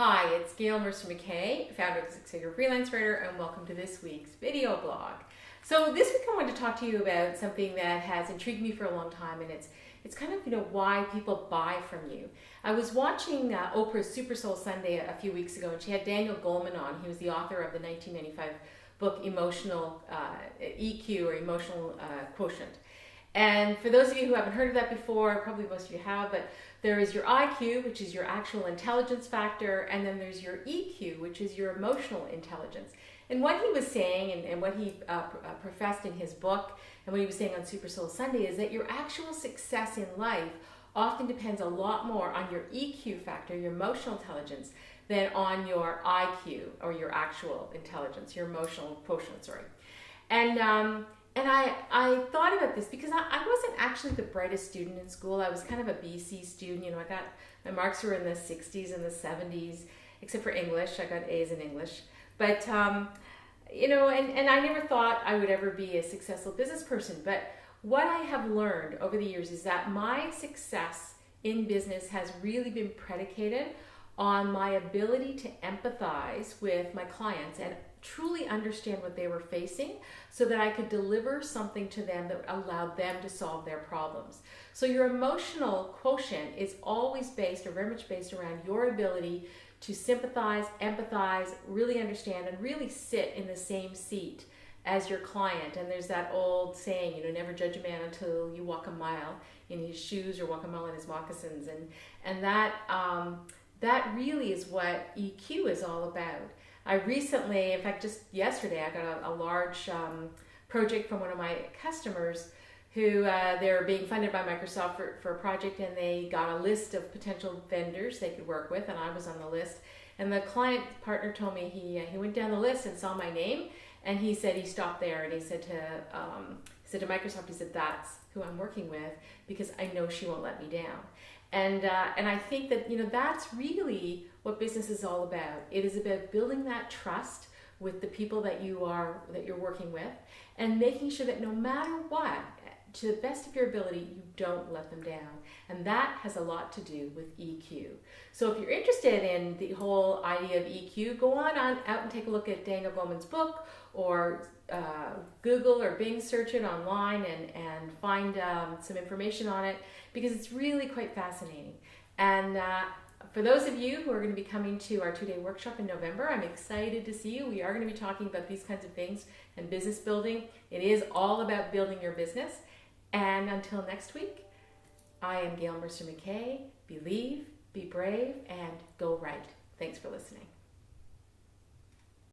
Hi, it's Gail Mercer-MacKay, founder of the Six Figure Freelance Writer, and welcome to this week's video blog. So this week I wanted to talk to you about something that has intrigued me for a long time, and it's kind of why people buy from you. I was watching Oprah's Super Soul Sunday a few weeks ago, and she had Daniel Goleman on. He was the author of the 1995 book Emotional EQ, or Emotional Quotient. And for those of you who haven't heard of that before, probably most of you have, but there is your IQ, which is your actual intelligence factor, and then there's your EQ, which is your emotional intelligence. And what he was saying, and what he professed in his book, and what he was saying on Super Soul Sunday, is that your actual success in life often depends a lot more on your EQ factor, your emotional intelligence, than on your IQ, or your actual intelligence, your emotional quotient, sorry. And I thought about this because I wasn't actually the brightest student in school. I was kind of a BC student. I got, my marks were in the 60s and the 70s, except for English. I got A's in English. But, and I never thought I would ever be a successful business person. But what I have learned over the years is that my success in business has really been predicated on my ability to empathize with my clients and truly understand what they were facing so that I could deliver something to them that allowed them to solve their problems. So your emotional quotient is always based, or very much based, around your ability to sympathize, empathize, really understand, and really sit in the same seat as your client. And there's that old saying, never judge a man until you walk a mile in his shoes or walk a mile in his moccasins. And that really is what EQ is all about. I recently, in fact, just yesterday, I got a large project from one of my customers who they're being funded by Microsoft for a project, and they got a list of potential vendors they could work with, and I was on the list. And the client partner told me he went down the list and saw my name, and he said he stopped there, and he said to Microsoft, he said, that's who I'm working with because I know she won't let me down. And I think that that's really what business is all about. It is about building that trust with the people that you're working with, and making sure that no matter what, to the best of your ability, you don't let them down. And that has a lot to do with EQ. So if you're interested in the whole idea of EQ, go on out and take a look at Daniel Goleman's book, or Google or Bing search it online and find some information on it, because it's really quite fascinating. And for those of you who are going to be coming to our 2-day workshop in November, I'm excited to see you. We are going to be talking about these kinds of things and business building. It is all about building your business. And until next week, I am Gail Mercer-MacKay. Believe, be brave, and go right. Thanks for listening.